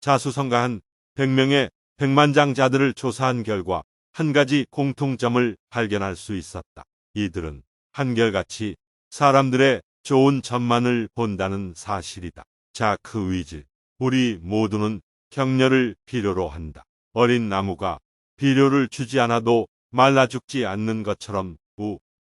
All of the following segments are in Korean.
자수성가한 100명의 백만장자들을 조사한 결과 한 가지 공통점을 발견할 수 있었다. 이들은 한결같이 사람들의 좋은 점만을 본다는 사실이다. 자, 그 위즈. 우리 모두는 격려를 필요로 한다. 어린 나무가 비료를 주지 않아도 말라 죽지 않는 것처럼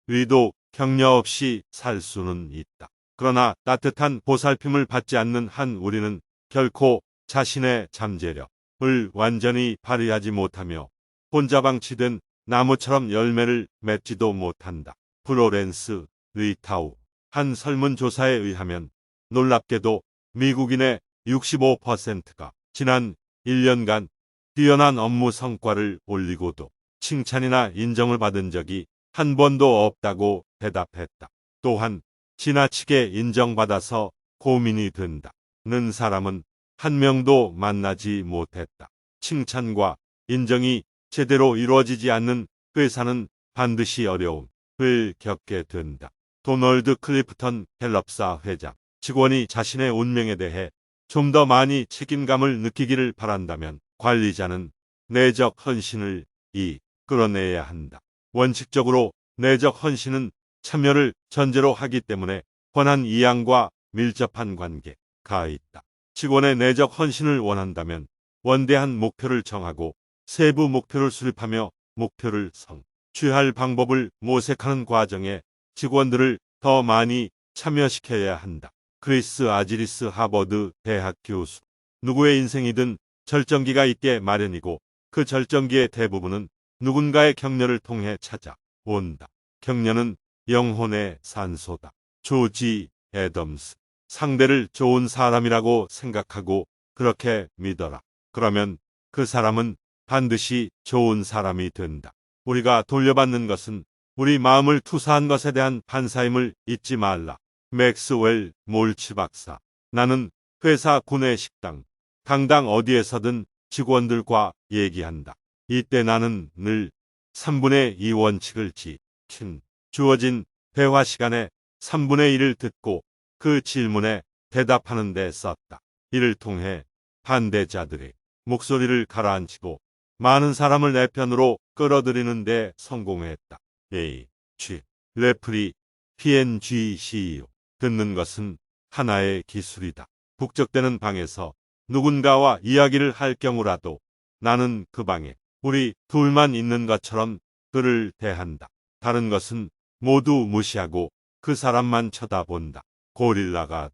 우리도 격려 없이 살 수는 있다. 그러나 따뜻한 보살핌을 받지 않는 한 우리는 결코 자신의 잠재력을 완전히 발휘하지 못하며 혼자 방치된 나무처럼 열매를 맺지도 못한다. 플로렌스 리타우 한 설문조사에 의하면 놀랍게도 미국인의 65%가 지난 1년간 뛰어난 업무 성과를 올리고도 칭찬이나 인정을 받은 적이 한 번도 없다고 대답했다. 또한 지나치게 인정받아서 고민이 된다는 사람은 한 명도 만나지 못했다. 칭찬과 인정이 제대로 이루어지지 않는 회사는 반드시 어려움을 겪게 된다. 도널드 클리프턴 갤럽사 회장. 직원이 자신의 운명에 대해 좀 더 많이 책임감을 느끼기를 바란다면 관리자는 내적 헌신을 이끌어내야 한다. 원칙적으로 내적 헌신은 참여를 전제로 하기 때문에 권한 이양과 밀접한 관계가 있다. 직원의 내적 헌신을 원한다면 원대한 목표를 정하고 세부 목표를 수립하며 목표를 성취할 방법을 모색하는 과정에 직원들을 더 많이 참여시켜야 한다. 크리스 아지리스 하버드 대학 교수. 누구의 인생이든 절정기가 있게 마련이고 그 절정기의 대부분은 누군가의 격려를 통해 찾아온다. 격려는 영혼의 산소다. 조지 애덤스. 상대를 좋은 사람이라고 생각하고 그렇게 믿어라. 그러면 그 사람은 반드시 좋은 사람이 된다. 우리가 돌려받는 것은 우리 마음을 투사한 것에 대한 반사임을 잊지 말라. 맥스웰 몰치 박사. 나는 회사 구내식당, 당당 어디에서든 직원들과 얘기한다. 이때 나는 늘 3분의 2 원칙을 지킨. 주어진 대화 시간에 3분의 1을 듣고 그 질문에 대답하는 데 썼다. 이를 통해 반대자들의 목소리를 가라앉히고 많은 사람을 내 편으로 끌어들이는 데 성공했다. H. 레프리 P&G CEO. 듣는 것은 하나의 기술이다. 북적대는 방에서 누군가와 이야기를 할 경우라도 나는 그 방에 우리 둘만 있는 것처럼 그를 대한다. 다른 것은 모두 무시하고 그 사람만 쳐다본다. 고릴라가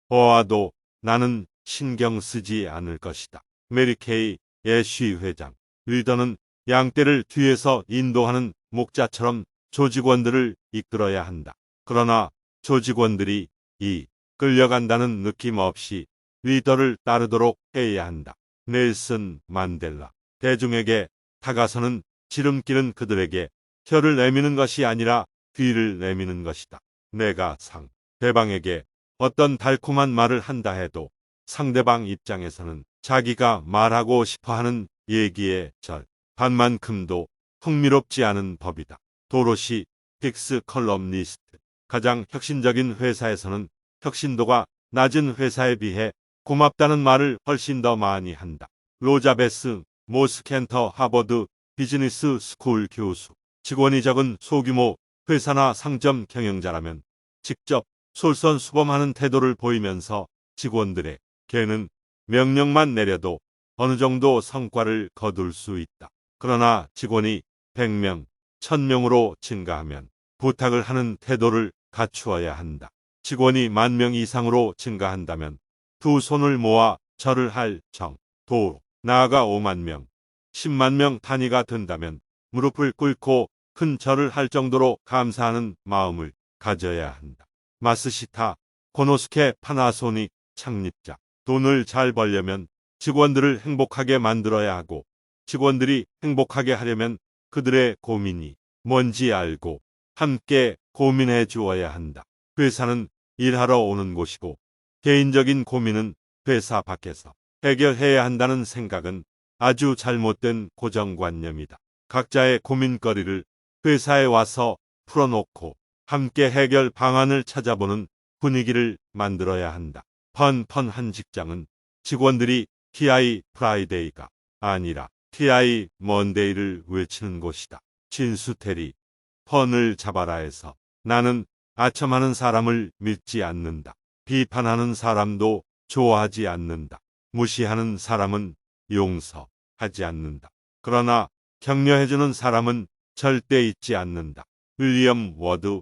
어와도 나는 신경 쓰지 않을 것이다. 메리케이 애쉬 회장. 리더는 양떼를 뒤에서 인도하는 목자처럼 조직원들을 이끌어야 한다. 그러나 조직원들이 끌려간다는 느낌 없이 리더를 따르도록 해야 한다. 넬슨 만델라. 대중에게 다가서는 지름길은 그들에게 혀를 내미는 것이 아니라 귀를 내미는 것이다. 내가 상대방에게 어떤 달콤한 말을 한다 해도 상대방 입장에서는 자기가 말하고 싶어하는 얘기의 절반만큼도 흥미롭지 않은 법이다. 도로시 픽스 컬럼니스트. 가장 혁신적인 회사에서는 혁신도가 낮은 회사에 비해 고맙다는 말을 훨씬 더 많이 한다. 로자베스 모스켄터 하버드 비즈니스 스쿨 교수. 직원이 적은 소규모 회사나 상점 경영자라면 직접 솔선수범하는 태도를 보이면서 직원들에게는 명령만 내려도 어느 정도 성과를 거둘 수 있다. 그러나 직원이 100명, 1000명으로 증가하면 부탁을 하는 태도를 갖추어야 한다. 직원이 10,000명 이상으로 증가한다면 두 손을 모아 절을 할 정도, 나아가 5만 명, 10만 명 단위가 된다면 무릎을 꿇고 큰 절을 할 정도로 감사하는 마음을 가져야 한다. 마스시타 코노스케 파나소닉 창립자. 돈을 잘 벌려면 직원들을 행복하게 만들어야 하고 직원들이 행복하게 하려면 그들의 고민이 뭔지 알고 함께 고민해 주어야 한다. 회사는 일하러 오는 곳이고 개인적인 고민은 회사 밖에서 해결해야 한다는 생각은 아주 잘못된 고정관념이다. 각자의 고민거리를 회사에 와서 풀어놓고 함께 해결 방안을 찾아보는 분위기를 만들어야 한다. 펀펀한 직장은 직원들이 TI 프라이데이가 아니라 TI 먼데이를 외치는 곳이다. 진수태리 펀을 잡아라에서 나는 아첨하는 사람을 믿지 않는다. 비판하는 사람도 좋아하지 않는다. 무시하는 사람은 용서하지 않는다. 그러나 격려해주는 사람은 절대 잊지 않는다. 윌리엄 워드.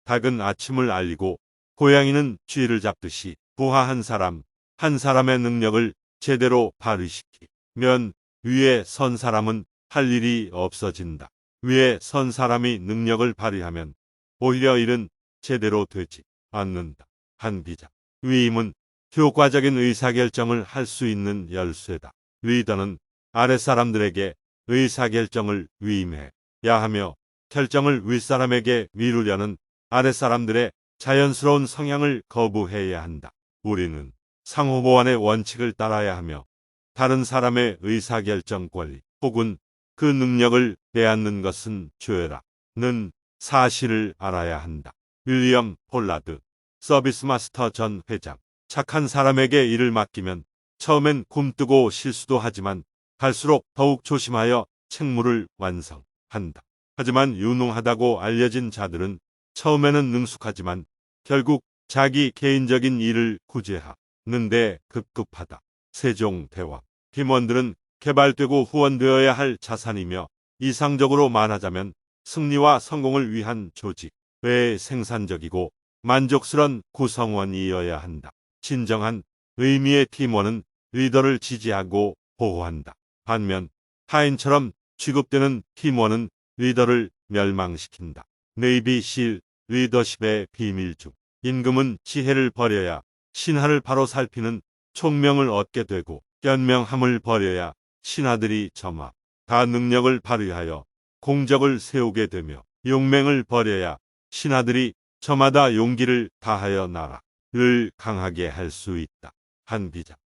닭은 아침을 알리고 고양이는 쥐를 잡듯이 부하한 사람, 한 사람의 능력을 제대로 발휘시키면 위에 선 사람은 할 일이 없어진다. 위에 선 사람이 능력을 발휘하면 오히려 일은 제대로 되지 않는다. 한 기자. 위임은 효과적인 의사결정을 할 수 있는 열쇠다. 리더는 아래 사람들에게 의사결정을 위임해야 하며 결정을 윗사람에게 미루려는 아래 사람들의 자연스러운 성향을 거부해야 한다. 우리는 상호보완의 원칙을 따라야 하며 다른 사람의 의사결정 권리 혹은 그 능력을 빼앗는 것은 죄라는 사실을 알아야 한다. 윌리엄 폴라드 서비스 마스터 전 회장. 착한 사람에게 일을 맡기면 처음엔 굼뜨고 실수도 하지만 갈수록 더욱 조심하여 책무를 완성한다. 하지만 유능하다고 알려진 자들은 처음에는 능숙하지만 결국 자기 개인적인 일을 구제하는데 급급하다. 세종대왕. 팀원들은 개발되고 후원되어야 할 자산이며 이상적으로 말하자면 승리와 성공을 위한 조직 외에 생산적이고 만족스러운 구성원이어야 한다. 진정한 의미의 팀원은 리더를 지지하고 보호한다. 반면 타인처럼 취급되는 팀원은 리더를 멸망시킨다. 네이비실 리더십의 비밀 중 임금은 지혜를 버려야 신하를 바로 살피는 총명을 얻게 되고 현명함을 버려야 신하들이 점하 다 능력을 발휘하여 공적을 세우게 되며 용맹을 버려야 신하들이 저마다 용기를 다하여 나라를 강하게 할 수 있다. 한 기자.